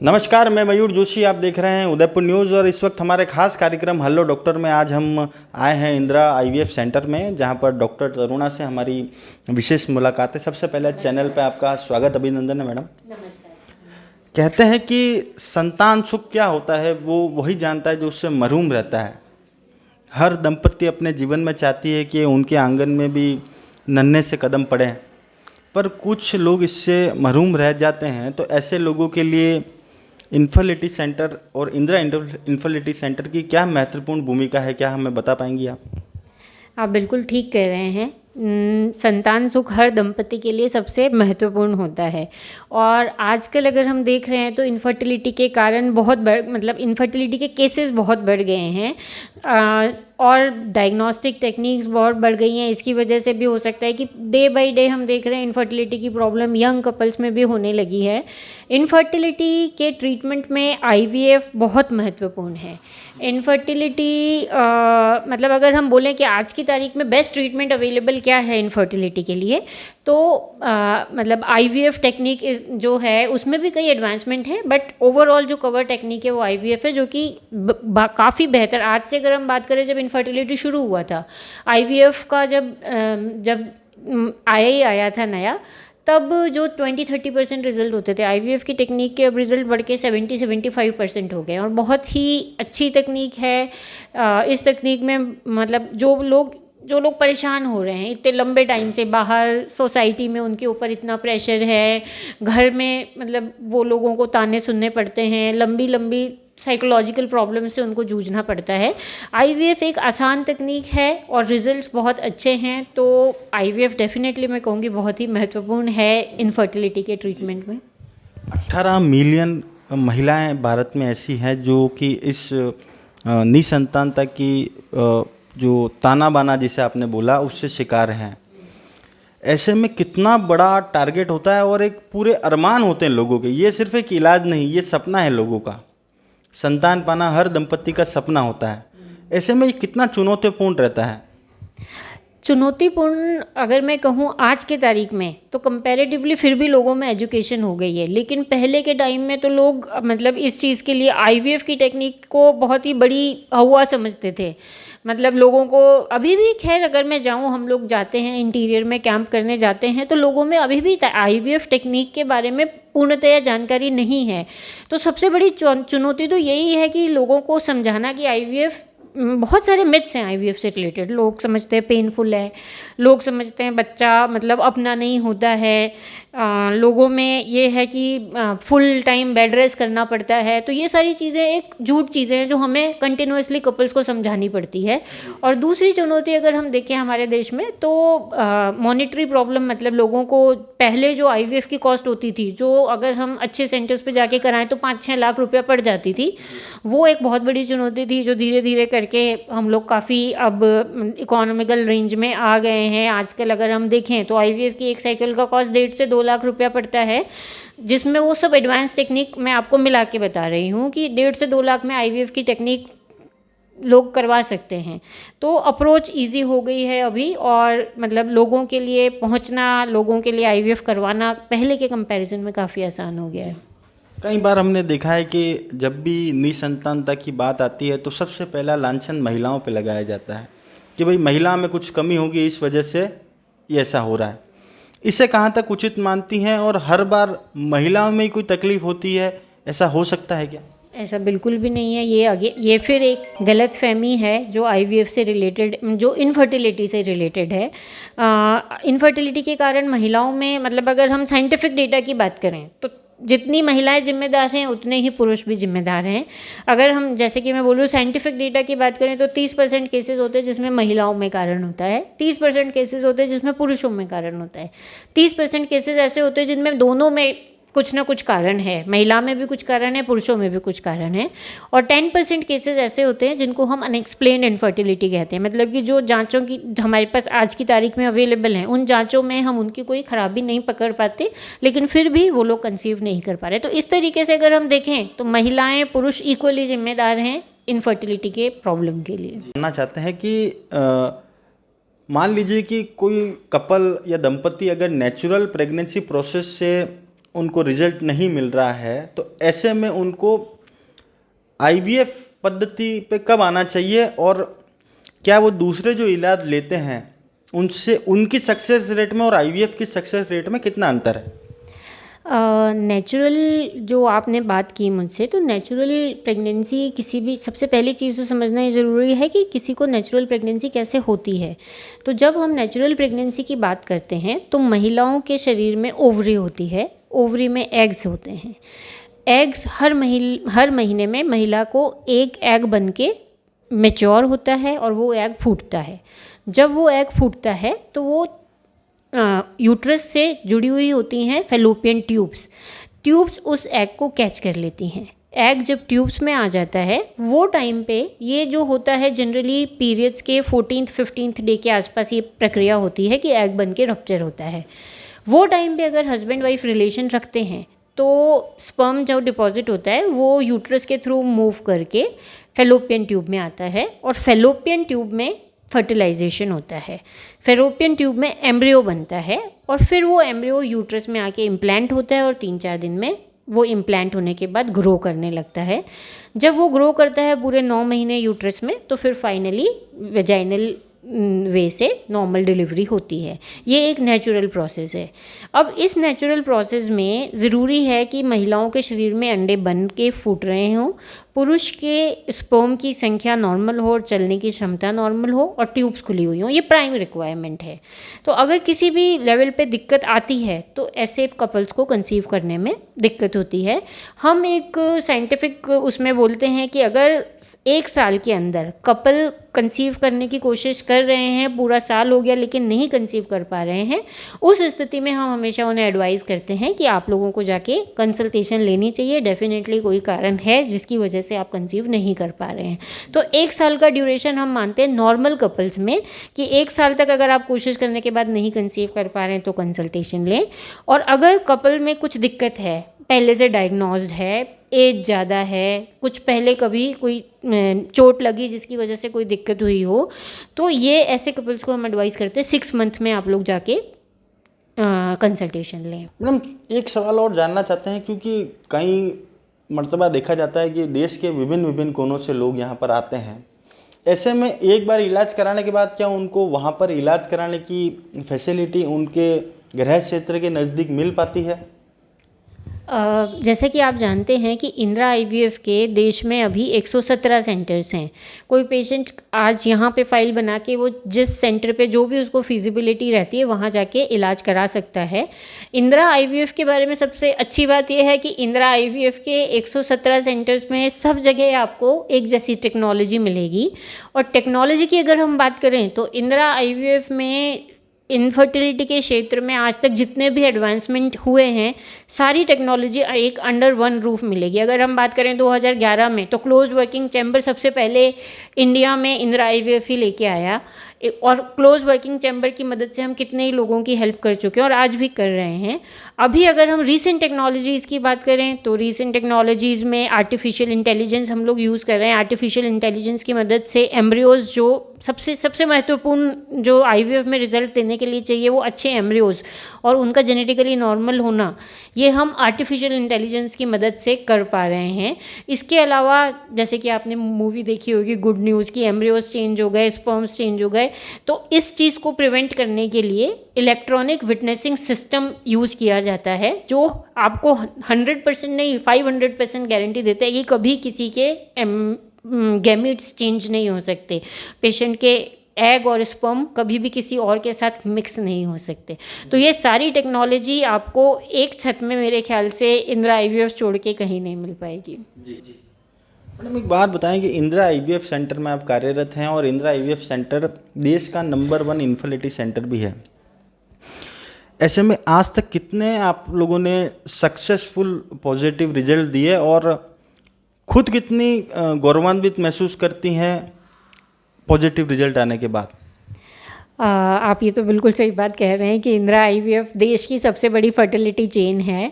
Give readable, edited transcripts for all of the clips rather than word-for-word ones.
नमस्कार, मैं मयूर जोशी। आप देख रहे हैं उदयपुर न्यूज़ और इस वक्त हमारे खास कार्यक्रम हेलो डॉक्टर में आज हम आए हैं इंदिरा आईवीएफ सेंटर में, जहां पर डॉक्टर तरुणा से हमारी विशेष मुलाकात है। सबसे पहले चैनल पे आपका स्वागत, अभिनंदन है मैडम। नमस्कार। कहते हैं कि संतान सुख क्या होता है वो वही जानता है जो उससे महरूम रहता है। हर दंपति अपने जीवन में चाहती है कि उनके आंगन में भी नन्हे से कदम पड़े, पर कुछ लोग इससे महरूम रह जाते हैं। तो ऐसे लोगों के लिए इन्फर्टिलिटी सेंटर और इंदिरा इन्फर्टिलिटी सेंटर की क्या महत्वपूर्ण भूमिका है, क्या हमें बता पाएंगी आप? आप बिल्कुल ठीक कह रहे हैं। संतान सुख हर दंपति के लिए सबसे महत्वपूर्ण होता है। और आजकल अगर हम देख रहे हैं तो इनफर्टिलिटी के कारण इनफर्टिलिटी के केसेस बहुत बढ़ गए हैं। और डायग्नोस्टिक टेक्निक्स बहुत बढ़ गई हैं। इसकी वजह से भी हो सकता है कि डे बाय डे हम देख रहे हैं इनफर्टिलिटी की प्रॉब्लम यंग कपल्स में भी होने लगी है। इनफर्टिलिटी के ट्रीटमेंट में आईवीएफ बहुत महत्वपूर्ण है। इनफर्टिलिटी अगर हम बोलें कि आज की तारीख में बेस्ट ट्रीटमेंट अवेलेबल क्या है इनफर्टिलिटी के लिए, तो आईवीएफ टेक्निक जो है उसमें भी कई एडवांसमेंट है, बट ओवरऑल जो कवर टेक्निक है वो आईवीएफ है, जो कि काफ़ी बेहतर। आज से अगर हम बात करें, जब इनफर्टिलिटी शुरू हुआ था, आईवीएफ का जब आया था नया, तब जो 20-30% रिजल्ट होते थे, आईवीएफ की टेक्निक के अब रिजल्ट बढ़ के 70-75% हो गए और बहुत ही अच्छी तकनीक है। इस तकनीक में जो लोग परेशान हो रहे हैं इतने लंबे टाइम से, बाहर सोसाइटी में उनके ऊपर इतना प्रेशर है, घर में वो लोगों को ताने सुनने पड़ते हैं, लंबी लंबी साइकोलॉजिकल प्रॉब्लम से उनको जूझना पड़ता है। आईवीएफ एक आसान तकनीक है और रिजल्ट्स बहुत अच्छे हैं। तो आईवीएफ डेफिनेटली मैं कहूँगी बहुत ही महत्वपूर्ण है इनफर्टिलिटी के ट्रीटमेंट में। 18 मिलियन महिलाएं भारत में ऐसी हैं जो कि इस निसंतानता की जो ताना बाना जिसे आपने बोला उससे शिकार हैं। ऐसे में कितना बड़ा टारगेट होता है और एक पूरे अरमान होते हैं लोगों के। ये सिर्फ एक इलाज नहीं, ये सपना है लोगों का। संतान पाना हर दंपति का सपना होता है। ऐसे में ये कितना चुनौतीपूर्ण रहता है? चुनौतीपूर्ण अगर मैं कहूँ आज के तारीख में, तो कंपैरेटिवली फिर भी लोगों में एजुकेशन हो गई है। लेकिन पहले के टाइम में तो लोग इस चीज़ के लिए आईवीएफ की टेक्निक को बहुत ही बड़ी हवा समझते थे। लोगों को अभी भी, खैर अगर मैं जाऊँ, हम लोग जाते हैं इंटीरियर में कैंप करने जाते हैं, तो लोगों में अभी भी आईवीएफ टेक्निक के बारे में पूर्णतया जानकारी नहीं है। तो सबसे बड़ी चुनौती तो यही है कि लोगों को समझाना कि आईवीएफ, बहुत सारे मिथ्स हैं आईवीएफ से रिलेटेड। लोग समझते हैं पेनफुल है, लोग समझते हैं बच्चा अपना नहीं होता है, लोगों में ये है कि फुल टाइम बेड रेस्ट करना पड़ता है। तो ये सारी चीज़ें एक झूठ चीज़ें हैं जो हमें कंटिन्यूसली कपल्स को समझानी पड़ती है। और दूसरी चुनौती अगर हम देखें हमारे देश में, तो मॉनिटरी प्रॉब्लम, लोगों को पहले जो आईवीएफ की कॉस्ट होती थी, जो अगर हम अच्छे सेंटर्स पे जाके कराएं तो 5-6 लाख रुपया पड़ जाती थी, वो एक बहुत बड़ी चुनौती थी, जो धीरे धीरे करके हम लोग काफ़ी अब इकोनॉमिकल रेंज में आ गए हैं। आजकल अगर हम देखें तो आईवीएफ की एक साइकिल का कॉस्ट 1.5 से 2 लाख रुपया पड़ता है, जिसमें वो सब एडवांस टेक्निक मैं आपको मिला के बता रही हूँ कि 1.5 से 2 लाख में आईवीएफ की टेक्निक लोग करवा सकते हैं। तो अप्रोच इजी हो गई है अभी, और लोगों के लिए पहुंचना, लोगों के लिए आईवीएफ करवाना पहले के कंपैरिजन में काफ़ी आसान हो गया है। कई बार हमने देखा है कि जब भी निसंतानता की बात आती है तो सबसे पहला लांछन महिलाओं पे लगाया जाता है कि भाई महिला में कुछ कमी होगी, इस वजह से ये ऐसा हो रहा है। इसे कहाँ तक उचित मानती हैं, और हर बार महिलाओं में ही कोई तकलीफ होती है, ऐसा हो सकता है क्या? ऐसा बिल्कुल भी नहीं है। ये फिर एक गलत फहमी है जो आईवीएफ से रिलेटेड, जो इनफर्टिलिटी से रिलेटेड है। इनफर्टिलिटी के कारण महिलाओं में, अगर हम साइंटिफिक डेटा की बात करें, तो जितनी महिलाएं जिम्मेदार हैं उतने ही पुरुष भी जिम्मेदार हैं। अगर हम, जैसे कि मैं बोलूँ, साइंटिफिक डेटा की बात करें तो 30% केसेस होते हैं जिसमें महिलाओं में कारण होता है, 30% केसेस होते हैं जिसमें पुरुषों में कारण होता है, 30% केसेस ऐसे होते हैं जिनमें दोनों में कुछ ना कुछ कारण है, महिला में भी कुछ कारण है, पुरुषों में भी कुछ कारण है। और 10% केसेस ऐसे होते हैं जिनको हम अनएक्सप्लेन्ड इनफर्टिलिटी कहते हैं। कि जो जांचों की हमारे पास आज की तारीख में अवेलेबल हैं, उन जांचों में हम उनकी कोई खराबी नहीं पकड़ पाते, लेकिन फिर भी वो लोग कंसीव नहीं कर पा रहे। तो इस तरीके से अगर हम देखें तो महिलाएं पुरुष इक्वली जिम्मेदार हैं इनफर्टिलिटी के प्रॉब्लम के लिए। जानना चाहते हैं कि मान लीजिए कि कोई कपल या दंपति अगर नेचुरल प्रेगनेंसी प्रोसेस से उनको रिजल्ट नहीं मिल रहा है, तो ऐसे में उनको आईवीएफ पद्धति पे कब आना चाहिए, और क्या वो दूसरे जो इलाज लेते हैं उनसे उनकी सक्सेस रेट में और आईवीएफ की सक्सेस रेट में कितना अंतर है? नेचुरल जो आपने बात की मुझसे, तो नेचुरल प्रेगनेंसी किसी भी, सबसे पहली चीज़ तो समझना ये ज़रूरी है कि किसी को नेचुरल प्रेगनेंसी कैसे होती है। तो जब हम नेचुरल प्रेगनेंसी की बात करते हैं तो महिलाओं के शरीर में ओवरी होती है, ओवरी में एग्स होते हैं। एग्स हर महीने में महिला को एक एग बन के मैच्योर होता है और वो एग फूटता है। जब वो एग फूटता है तो वो यूट्रस से जुड़ी हुई होती हैं फैलोपियन ट्यूब्स उस एग को कैच कर लेती हैं। एग जब ट्यूब्स में आ जाता है, वो टाइम पे ये जो होता है, जनरली पीरियड्स के 14th-15th डे के आसपास ये प्रक्रिया होती है कि एग बन के रप्चर होता है। वो टाइम पे अगर हस्बैंड वाइफ रिलेशन रखते हैं तो स्पर्म जो डिपॉजिट होता है वो यूट्रस के थ्रू मूव करके फैलोपियन ट्यूब में आता है और फैलोपियन ट्यूब में फर्टिलाइजेशन होता है। फैलोपियन ट्यूब में एम्ब्रियो बनता है और फिर वो एम्ब्रियो यूट्रस में आके इम्प्लांट होता है और 3-4 दिन में वो इम्प्लांट होने के बाद ग्रो करने लगता है। जब वो ग्रो करता है पूरे 9 महीने यूट्रस में, तो फिर फाइनली वेजाइनल वे से नॉर्मल डिलीवरी होती है। ये एक नेचुरल प्रोसेस है। अब इस नेचुरल प्रोसेस में ज़रूरी है कि महिलाओं के शरीर में अंडे बन के फूट रहे हों, पुरुष के स्पर्म की संख्या नॉर्मल हो और चलने की क्षमता नॉर्मल हो और ट्यूब्स खुली हुई हों। ये प्राइम रिक्वायरमेंट है। तो अगर किसी भी लेवल पे दिक्कत आती है तो ऐसे कपल्स को कंसीव करने में दिक्कत होती है। हम एक साइंटिफिक उसमें बोलते हैं कि अगर 1 साल के अंदर कपल कंसीव करने की कोशिश कर रहे हैं, पूरा साल हो गया लेकिन नहीं कंसीव कर पा रहे हैं, उस स्थिति में हम हमेशा उन्हें एडवाइस करते हैं कि आप लोगों को जाके कंसल्टेशन लेनी चाहिए। डेफिनेटली कोई कारण है जिसकी वजह से आप कंसीव नहीं कर पा रहे हैं। तो 1 साल का ड्यूरेशन हम मानते हैं नॉर्मल कपल्स में कि 1 साल तक अगर आप कोशिश करने के बाद नहीं कंसीव कर पा रहे हैं तो कंसल्टेशन लें। और अगर कपल में कुछ दिक्कत है, पहले से डायग्नोज्ड है, एज ज़्यादा है, कुछ पहले कभी कोई चोट लगी जिसकी वजह से कोई दिक्कत हुई हो, तो ये ऐसे कपल्स को हम एडवाइस करते हैं 6 मंथ में आप लोग जाके कंसल्टेशन लें। मैडम, एक सवाल और जानना चाहते हैं, क्योंकि कई मर्तबा देखा जाता है कि देश के विभिन्न कोनों से लोग यहाँ पर आते हैं। ऐसे में एक बार इलाज कराने के बाद क्या उनको वहाँ पर इलाज कराने की फैसिलिटी उनके गृह क्षेत्र के नज़दीक मिल पाती है? जैसे कि आप जानते हैं कि इंदिरा आईवीएफ के देश में अभी 117 सेंटर्स हैं। कोई पेशेंट आज यहाँ पे फाइल बना के वो जिस सेंटर पे जो भी उसको फिजिबिलिटी रहती है वहाँ जाके इलाज करा सकता है। इंदिरा आईवीएफ के बारे में सबसे अच्छी बात यह है कि इंदिरा आईवीएफ के 117 सेंटर्स में सब जगह आपको एक जैसी टेक्नोलॉजी मिलेगी। और टेक्नोलॉजी की अगर हम बात करें तो इंदिरा आईवीएफ में इनफर्टिलिटी के क्षेत्र में आज तक जितने भी एडवांसमेंट हुए हैं, सारी टेक्नोलॉजी एक अंडर वन रूफ मिलेगी। अगर हम बात करें 2011 में, तो क्लोज वर्किंग चैम्बर सबसे पहले इंडिया में इंदिरा आईवीएफ ही लेके आया और क्लोज वर्किंग चैम्बर की मदद से हम कितने ही लोगों की हेल्प कर चुके हैं और आज भी कर रहे हैं। अभी अगर हम रीसेंट टेक्नोलॉजीज़ की बात करें तो रीसेंट टेक्नोलॉजीज़ में आर्टिफिशियल इंटेलिजेंस हम लोग यूज़ कर रहे हैं। आर्टिफिशियल इंटेलिजेंस की मदद से एम्ब्रियोज़, जो सबसे महत्वपूर्ण जो आईवीएफ में रिजल्ट देने के लिए चाहिए वो अच्छे एम्ब्रियोज़ और उनका जेनेटिकली नॉर्मल होना, ये हम आर्टिफिशियल इंटेलिजेंस की मदद से कर पा रहे हैं। इसके अलावा जैसे कि आपने मूवी देखी होगी गुड न्यूज़, की एम्ब्रियोज़ चेंज हो गए, स्पर्म्स चेंज हो गए, तो इस चीज़ को प्रिवेंट करने के लिए इलेक्ट्रॉनिक विटनेसिंग सिस्टम यूज़ किया जाता है, जो आपको 100% नहीं 500% गारंटी देता है कि कभी किसी के गैमीट्स चेंज नहीं हो सकते। पेशेंट के एग और स्पर्म कभी भी किसी और के साथ मिक्स नहीं हो सकते। तो ये सारी टेक्नोलॉजी आपको एक छत में मेरे ख्याल से इंदिरा आईवीएफ छोड़ के कहीं नहीं मिल पाएगी। जी। मैडम, एक बात बताएं कि इंदिरा आईवीएफ सेंटर में आप कार्यरत हैं और इंदिरा आईवीएफ सेंटर देश का नंबर 1 इनफर्टिलिटी सेंटर भी है। ऐसे में आज तक कितने आप लोगों ने सक्सेसफुल पॉजिटिव रिजल्ट दिए और खुद कितनी गौरवान्वित महसूस करती हैं पॉजिटिव रिजल्ट आने के बाद? आप ये तो बिल्कुल सही बात कह रहे हैं कि इंदिरा आईवीएफ देश की सबसे बड़ी फर्टिलिटी चेन है।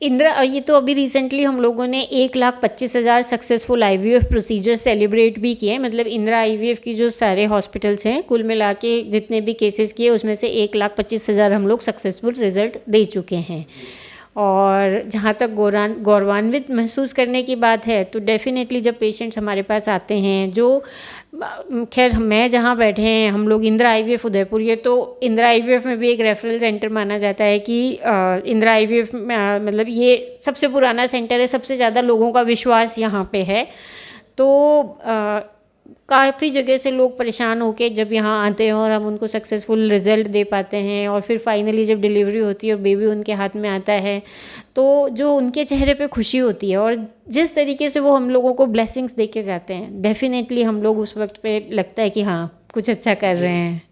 ये तो अभी रिसेंटली हम लोगों ने 1,25,000 सक्सेसफुल आईवीएफ प्रोसीजर सेलिब्रेट भी किए। मतलब इंदिरा आईवीएफ की जो सारे हॉस्पिटल्स हैं, कुल मिला के जितने भी केसेस किए उसमें से 1,25,000 हम लोग सक्सेसफुल रिजल्ट दे चुके हैं। और जहाँ तक गौरवान्वित महसूस करने की बात है तो डेफ़िनेटली जब पेशेंट्स हमारे पास आते हैं जो खैर मैं जहाँ बैठे हैं हम लोग इंदिरा IVF उदयपुर, ये तो इंदिरा IVF में भी एक रेफरल सेंटर माना जाता है कि इंदिरा IVF मतलब ये सबसे पुराना सेंटर है, सबसे ज़्यादा लोगों का विश्वास यहाँ पे है। तो काफ़ी जगह से लोग परेशान होके जब यहाँ आते हैं और हम उनको सक्सेसफुल रिज़ल्ट दे पाते हैं और फिर फाइनली जब डिलीवरी होती है और बेबी उनके हाथ में आता है तो जो उनके चेहरे पे खुशी होती है और जिस तरीके से वो हम लोगों को ब्लेसिंग्स दे के जाते हैं, डेफिनेटली हम लोग उस वक्त पे लगता है कि हाँ कुछ अच्छा कर रहे हैं।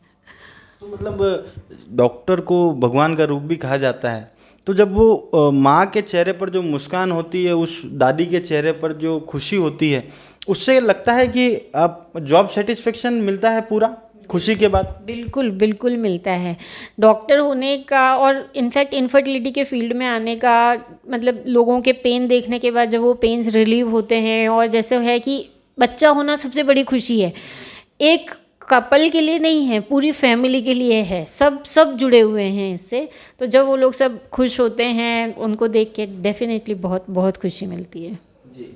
तो मतलब डॉक्टर को भगवान का रूप भी कहा जाता है, तो जब वो माँ के चेहरे पर जो मुस्कान होती है, उस दादी के चेहरे पर जो खुशी होती है, उससे लगता है कि आप जॉब सेटिस्फेक्शन मिलता है पूरा खुशी के बाद। बिल्कुल बिल्कुल मिलता है। डॉक्टर होने का और इनफैक्ट इनफर्टिलिटी के फील्ड में आने का मतलब लोगों के पेन देखने के बाद जब वो पेन्स रिलीव होते हैं और जैसे है कि बच्चा होना सबसे बड़ी खुशी है, एक कपल के लिए नहीं है, पूरी फैमिली के लिए है, सब जुड़े हुए हैं इससे। तो जब वो लोग सब खुश होते हैं उनको देख के डेफिनेटली बहुत बहुत खुशी मिलती है। जी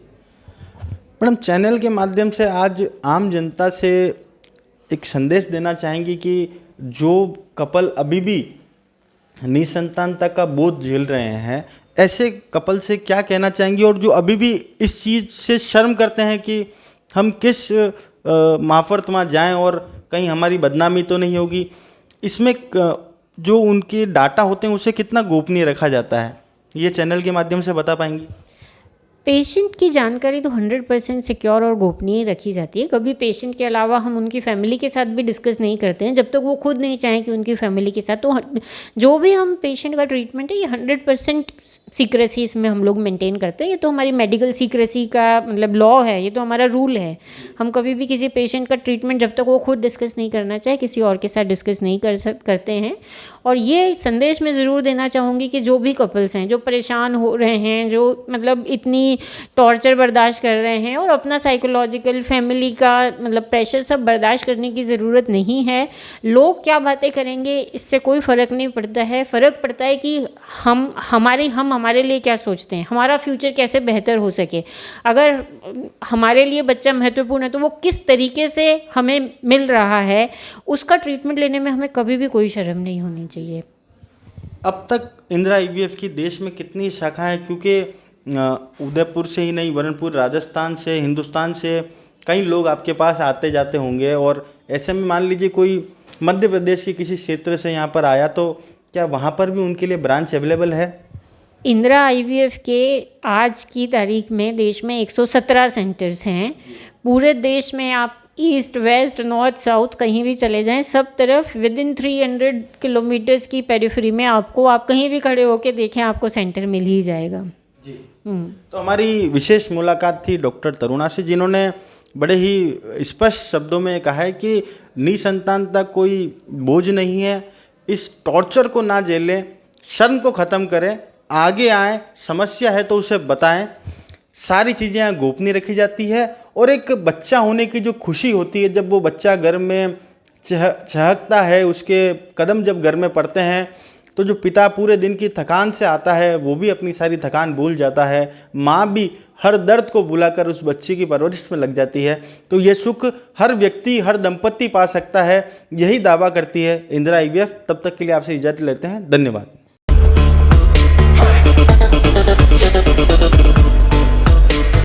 मैडम, चैनल के माध्यम से आज आम जनता से एक संदेश देना चाहेंगी कि जो कपल अभी भी निसंतानता का बोझ झेल रहे हैं, ऐसे कपल से क्या कहना चाहेंगी, और जो अभी भी इस चीज़ से शर्म करते हैं कि हम किस मार्फत वहाँ जाएं और कहीं हमारी बदनामी तो नहीं होगी, इसमें जो उनके डाटा होते हैं उसे कितना गोपनीय रखा जाता है, ये चैनल के माध्यम से बता पाएंगी? पेशेंट की जानकारी तो 100% सिक्योर और गोपनीय रखी जाती है। कभी पेशेंट के अलावा हम उनकी फैमिली के साथ भी डिस्कस नहीं करते हैं जब तक वो खुद नहीं चाहें कि उनकी फैमिली के साथ। तो जो भी हम पेशेंट का ट्रीटमेंट है ये 100% सीक्रेसी इसमें हम लोग मेंटेन करते हैं। ये तो हमारी मेडिकल सीक्रेसी का मतलब लॉ है, ये तो हमारा रूल है। हम कभी भी किसी पेशेंट का ट्रीटमेंट जब तक वो खुद डिस्कस नहीं करना चाहे किसी और के साथ डिस्कस नहीं करते हैं। और ये संदेश मैं ज़रूर देना चाहूँगी कि जो भी कपल्स हैं जो परेशान हो रहे हैं, जो मतलब इतनी टॉर्चर बर्दाश्त कर रहे हैं और अपना साइकोलॉजिकल फैमिली का मतलब प्रेशर सब बर्दाश्त करने की ज़रूरत नहीं है। लोग क्या बातें करेंगे इससे कोई फ़र्क नहीं पड़ता है। फ़र्क पड़ता है कि हम हमारे लिए क्या सोचते हैं, हमारा फ्यूचर कैसे बेहतर हो सके। अगर हमारे लिए बच्चा महत्वपूर्ण है तो वो किस तरीके से हमें मिल रहा है उसका ट्रीटमेंट लेने में हमें कभी भी कोई शर्म नहीं होनी चाहिए। अब तक इंदिरा IVF की देश में कितनी शाखाएं हैं, क्योंकि उदयपुर से ही नहीं, बरनपुर, राजस्थान से, हिंदुस्तान से कई लोग आपके पास आते जाते होंगे, और ऐसे में मान लीजिए कोई मध्य प्रदेश के किसी क्षेत्र से यहाँ पर आया तो क्या वहाँ पर भी उनके लिए ब्रांच अवेलेबल है? इंदिरा IVF के आज की तारीख में देश में 117 सेंटर्स हैं। पूरे देश में आप ईस्ट वेस्ट नॉर्थ साउथ कहीं भी चले जाएं, सब तरफ विदिन 300 किलोमीटर्स की पेरिफेरी में आप कहीं भी खड़े होकर देखें आपको सेंटर मिल ही जाएगा। जी। तो हमारी विशेष मुलाकात थी डॉक्टर तरुणा से, जिन्होंने बड़े ही स्पष्ट शब्दों में कहा है कि निसंतानता कोई बोझ नहीं है, इस टॉर्चर को ना झेलें, शर्म को ख़त्म करें, आगे आएँ, समस्या है तो उसे बताएं। सारी चीज़ें यहाँ गोपनीय रखी जाती है, और एक बच्चा होने की जो खुशी होती है, जब वो बच्चा घर में चहकता है, उसके कदम जब घर में पड़ते हैं, तो जो पिता पूरे दिन की थकान से आता है वो भी अपनी सारी थकान भूल जाता है, माँ भी हर दर्द को भुलाकर उस बच्चे की परवरिश में लग जाती है। तो ये सुख हर व्यक्ति, हर दंपत्ति पा सकता है, यही दावा करती है इंदिरा IVF। तब तक के लिए आपसे इजाज़त लेते हैं, धन्यवाद।